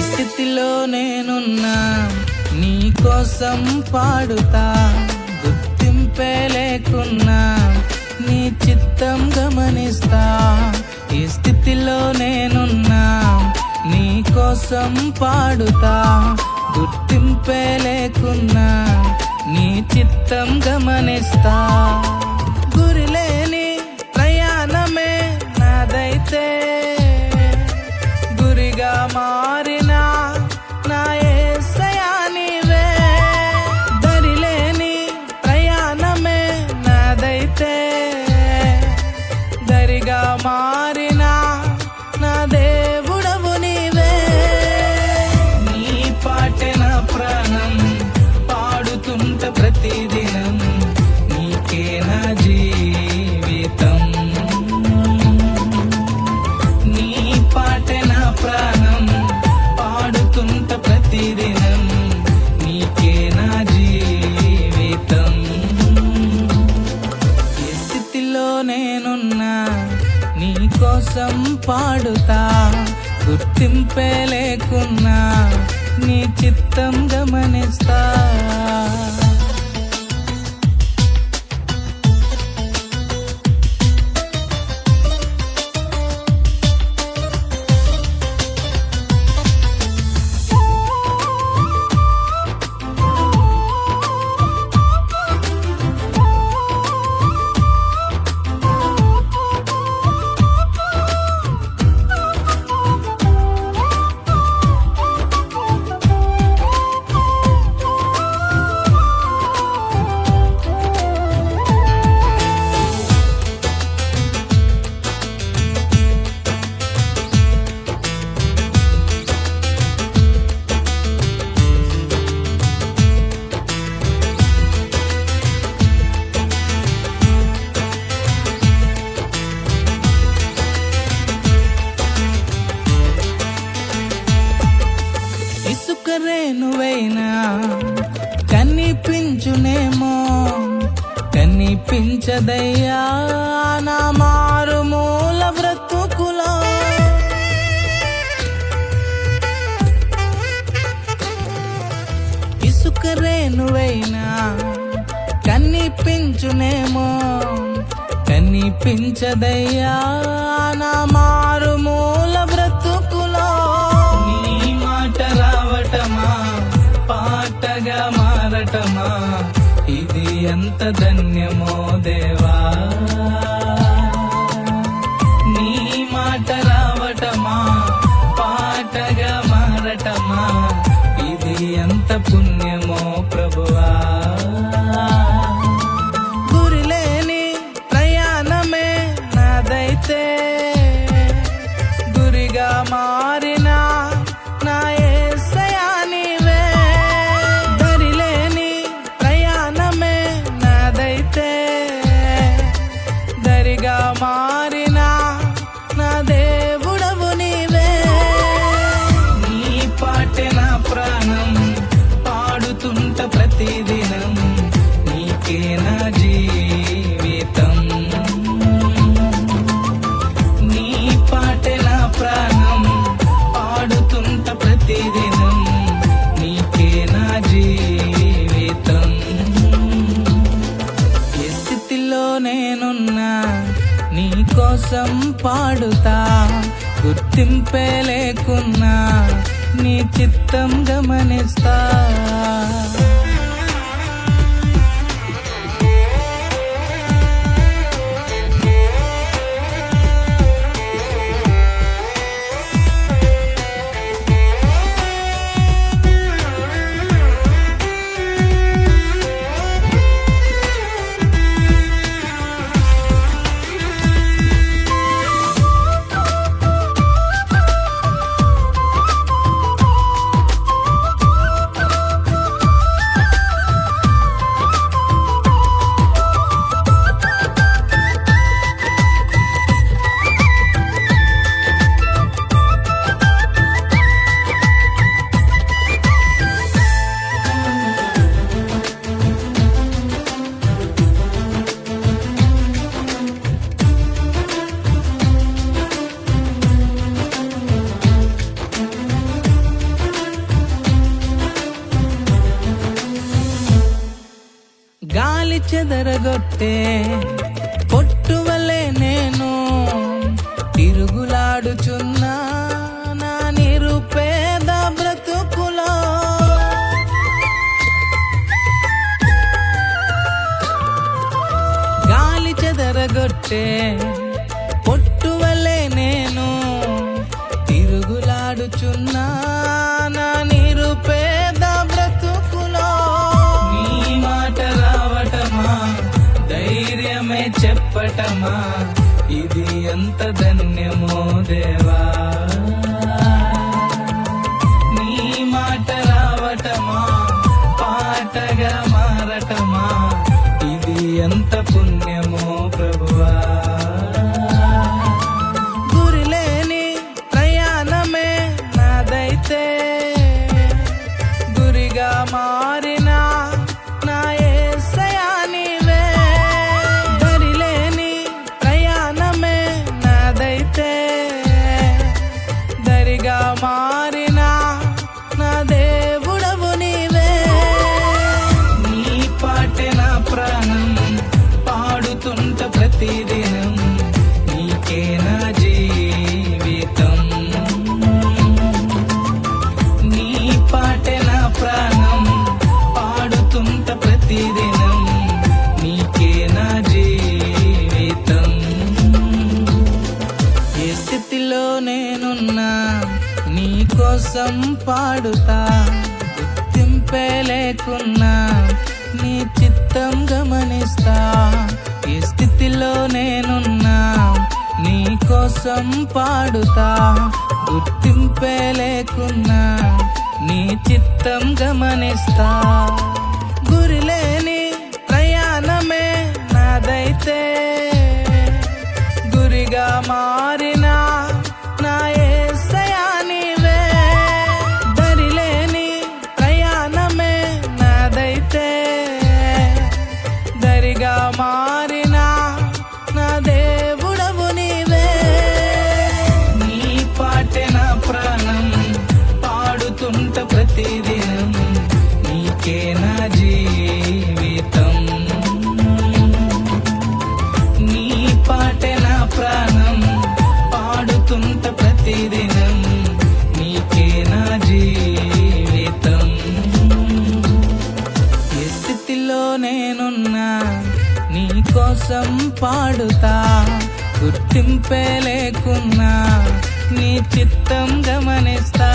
స్థితిలో నేనున్నా నీ కోసం పాడుతా, గుర్తింపే లేకున్నా నీ చిత్తం గమనిస్తా. ఈ స్థితిలో నేనున్నా నీ కోసం పాడుతా, గుర్తింపే లేకున్నా నీ చిత్తం గమనిస్తా. గురిలేని ప్రయాణమే నాదైతే గురిగా మారిన నా యేసయ్యా నీవే. దరిలేని ప్రయాణమే నాదైతే దరిగా మారిన నా దేవుడవు నీవే. నీ పాటే నా ప్రాణం పాడుతుంట ప్రతిదినం, నీకే నా జీవితం. నీ పాటే నా ప్రాణం పాడుతుంట ప్రతిదినం, నీకే నా జీవితం. ఏ స్థితిలో నేనున్నా నీ కోసం పాడుతా, గుర్తింపే లేకున్నా నీ చిత్తం గమనిస్తా. నువ్వైనా కనిపించునేమో, కనిపించదయ్యా నా మారుమూల బ్రతుకులో. ఇసుక రేణువైనా కనిపించునేమో, కనిపించదయ్యా నా మారుమూల బ్రతుకులో. నీ మాట రావటమా పాటగా మారటమా, ఇది ఎంత ధన్యమో దేవా. నీ మాట రావటమా పాటగా మారటమా, ఇది ఎంత పుణ్యమో ప్రభువా. గురిలేని ప్రయాణమే నాదైతే గురిగా మారిన నా యేసయ్యా నీవే. దరిలేని ప్రయాణమే నాదైతే దరిగా మారిన నా దేవుడవు నీవే. నీ పాటే నా ప్రాణం పాడుతుంట ప్రతిదినం, నీకే నా జీవితం. నీ పాటే నా ప్రాణం పాడుతుంట ప్రతిదినం, నీకే నా జీవితం. ఏ స్థితిలో నేనున్నా నీ కోసం పాడుతా, గుర్తింపే లేకున్నా నీ చిత్తం గమనిస్తా. చెదరగొట్టే పొట్టువలే నేను తిరుగులాడుచున్నా నా నిరుపేద బ్రతుకులో. గాలి చెదరగొట్టే పొట్టువలే నేను తిరుగులాడుచున్నా నా నిరుపేద బ్రతుకులో. నీ మాట రావటమా, ధైర్యమే చెప్పటమా, ఇది ఎంత ధన్యమో దేవా. నీ మాట రావటమా, పాటగా మారటమా, ఇది ఎంత పుణ్యమో ప్రభువా. గురిలేని ప్రయాణమే నాదైతే గురిగా మారిన నా యేసయ్యా నీవే. దరిలేని ప్రయాణమే నాదైతే దరిగా మారిన నా దేవుడవు నీవే. నీ పాటే నా ప్రాణం పాడుతుంట ప్రతిదినం, నీకే నా జీవితం. నీ పాటే నా ప్రాణం పాడుతుంట ప్రతిదినం, నీకే నా జీవితం. ఏ స్థితిలో నేనున్నా నీ కోసం పాడుతా, గుర్తింపే లేకున్నా నీ చిత్తం గమనిస్తా. ఏ స్థితిలో నేనున్నా నీ కోసం పాడుతా, గుర్తింపే లేకున్నా నీ చిత్తం గమనిస్తా. గురిలేని ప్రయాణమే నాదైతే గురిగా మారిన నా యేసయ్యా నీవే. దరిలేని ప్రయాణమే నాదైతే దరిగా మారిన నా దేవుడవు నీవే. నీ పాటే నా ప్రాణం పాడుతుంట ప్రతిదినం, నీకే నా జీవితం. నీ పాటే నా ప్రాణం పాడుతుంట ప్రతిదినం, నీకే నా జీవితం. ఏ స్థితిలో నేనున్నా నీ కోసం పాడుతా, గుర్తింపే లేకున్నా నీ చిత్తం గమనిస్తా.